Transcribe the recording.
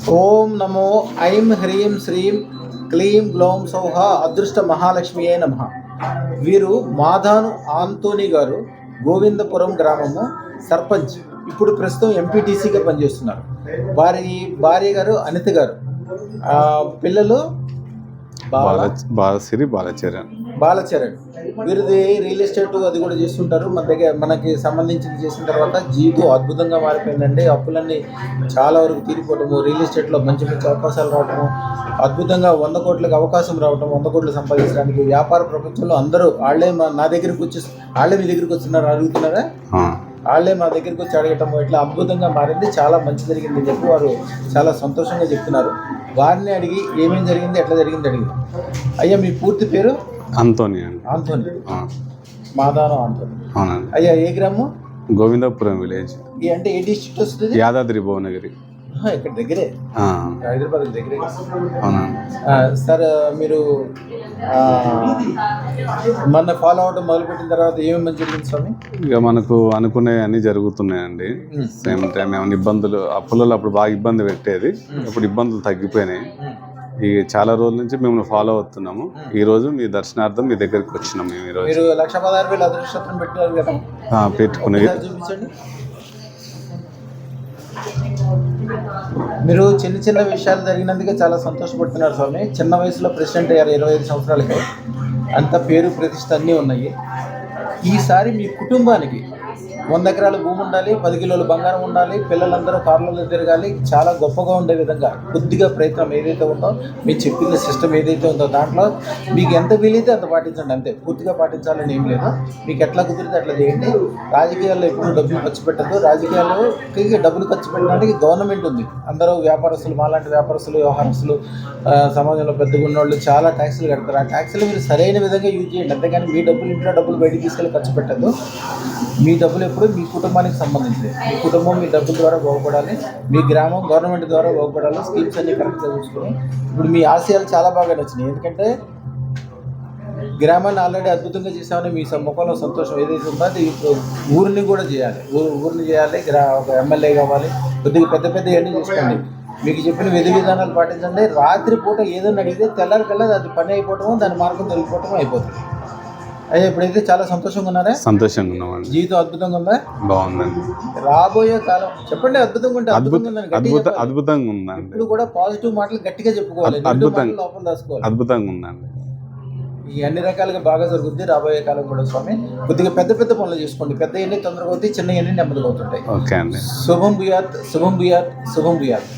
ఓం నమో ఐం హ్రీం శ్రీం క్లీం గ్లౌం సౌహ అదృష్ట మహాలక్ష్మియే నమః. వీరు మాధాను ఆంతోని గారు, గోవిందపురం గ్రామము సర్పంచ్. ఇప్పుడు ప్రస్తుతం ఎంపీటీసీగా పనిచేస్తున్నారు. వారి భార్య గారు అనిత గారు. పిల్లలు బాలశ్రీ బాలచరణ్. వీరిది రియల్ ఎస్టేట్ అది కూడా చేస్తుంటారు. మన దగ్గర మనకి సంబంధించింది చేసిన తర్వాత జీవితం అద్భుతంగా మారిపోయిందండి. అప్పులన్నీ చాలా వరకు తీరిపోవటము, రియల్ ఎస్టేట్లో మంచి మంచి అవకాశాలు రావటము, అద్భుతంగా 100 కోట్లకు అవకాశం రావటం, 100 కోట్లు సంపాదించడానికి వ్యాపార ప్రపంచంలో అందరూ వాళ్ళే నా దగ్గరికి వచ్చి వాళ్ళే మీ దగ్గరికి వస్తున్నారు, అడుగుతున్నారా? వాళ్ళే మా దగ్గరికి వచ్చి అడగటం ఇట్లా అద్భుతంగా మారింది. చాలా మంచి జరిగింది అని చెప్పి వారు చాలా సంతోషంగా చెప్తున్నారు. వారిని అడిగి ఏమేమి జరిగింది, ఎట్లా జరిగింది అడిగింది. అయ్యా, మీ పూర్తి పేరు? ఆంతోని అండి. ఆంతోని, మాదానం ఆంతోని. అవునండి. అయ్యా, ఏ గ్రామం? గోవిందపురం విలేజ్. అంటే ఏ డిస్ట్రిక్ట్ వస్తుంది? యాదాద్రి భువనగిరి. ఇక్కడ దగ్గరే, హైదరాబాద్ దగ్గరే. అవునండి. సార్, మీరు మన ఫాలో అవడం మొదలుపెట్టిన తర్వాత ఏమేమి జరిగింది స్వామి? ఇక మనకు అనుకునే అన్ని జరుగుతున్నాయండి. సేమ్ టైం ఏమైనా ఇబ్బందులు, అప్పులలో అప్పుడు బాగా ఇబ్బంది పెట్టేది, ఇప్పుడు ఇబ్బందులు తగ్గిపోయినాయి. ఈ చాలా రోజుల నుంచి మేము ఫాలో అవుతున్నాము. ఈ రోజు మీ దర్శనార్థం మీ దగ్గరికి వచ్చినాం. మేము ఈరోజు మీరు 1,16,000 అదృష్టం పెట్టారు కదా, పెట్టుకునే చూపించండి. మీరు చిన్న చిన్న విషయాలు జరిగినందుకే చాలా సంతోషపడుతున్నారు స్వామి. చిన్న వయసులో ప్రెసిడెంట్ అయ్యారు, 25 సంవత్సరాలకి. అంత పేరు ప్రతిష్ట అన్నీ ఉన్నాయి. ఈసారి మీ కుటుంబానికి 100 ఎకరాల భూమి ఉండాలి, 10 కిలోల బంగారం ఉండాలి, పిల్లలందరూ కార్లలో తిరగాలి, చాలా గొప్పగా ఉండే విధంగా కొద్దిగా ప్రయత్నం ఏదైతే ఉందో, మీరు చెప్పిన సిస్టమ్ ఏదైతే ఉందో దాంట్లో మీకు ఎంత వీలైతే అంత పాటించండి. అంతే, పూర్తిగా పాటించాలని ఏం లేదు. మీకు ఎట్లా కుదిరితే అట్లా చేయండి. రాజకీయాల్లో ఎప్పుడు డబ్బులు ఖర్చు పెట్టద్దు. రాజకీయాల్లోకి డబ్బులు ఖర్చు పెట్టడానికి గవర్నమెంట్ ఉంది. అందరూ వ్యాపారస్తులు, మాలాంటి వ్యాపారస్తులు, వ్యవహారస్తులు, సమాజంలో పెద్దగా ఉన్నవాళ్ళు చాలా ట్యాక్సులు కడతారు. ఆ ట్యాక్సులు మీరు సరైన విధంగా యూజ్ చేయండి. అంతేగాని మీ డబ్బులు, ఇంట్లో డబ్బులు బయటికి తీసుకెళ్ళి ఖర్చు పెట్టద్దు. మీ డబ్బులు ఎప్పుడు మీ కుటుంబానికి సంబంధించింది. మీ కుటుంబం మీ డబ్బుల ద్వారా బాగుపడాలి, మీ గ్రామం గవర్నమెంట్ ద్వారా బాగుపడాలి. స్కీమ్స్ అన్ని కరెక్ట్గా చూసుకొని ఇప్పుడు మీ ఆశయాలు చాలా బాగా నచ్చినాయి. ఎందుకంటే గ్రామాన్ని ఆల్రెడీ అద్భుతంగా చేసామని మీ ముఖంలో సంతోషం ఏదైతే ఉందో అది ఊరిని కూడా చేయాలి. ఊరిని చేయాలి. ఒక ఎమ్మెల్యే కావాలి. కొద్దిగా పెద్ద పెద్ద అన్నీ చూసుకోండి. మీకు చెప్పిన విధి విధానాలు పాటించండి. రాత్రిపూట ఏదైనా అడిగితే తెల్లారికల్లా అది పని అయిపోవటమో, దాని మార్గం తొలగిపోవటమో అయిపోతుంది. అయ్యా, ఇప్పుడైతే చాలా సంతోషంగా ఉన్నారా? సంతోషంగా ఉన్నామండి. జీవితం అద్భుతంగా ఉందా? బాగుందండి. రాబోయే కాలం చెప్పండి. అద్భుతంగా ఉంటే అద్భుతంగా ఉందండి. ఇప్పుడు కూడా పాజిటివ్ మాటలు గట్టిగా చెప్పుకోవాలి, లోపల దాచుకోవాలి. అద్భుతంగా ఉందండి. ఈ అన్ని రకాలుగా బాగా జరుగుతుంది రాబోయే కాలం కూడా స్వామి. కొద్దిగా పెద్ద పెద్ద పనులు చేసుకోండి. పెద్ద ఎన్ని తొందరగా అవుతాయి, చిన్న ఎన్ని నెమ్మదిగా అవుతుంటాయి. ఓకే అండి. శుభం భూయాత్, శుభం భూయాత్, శుభం భూయాత్.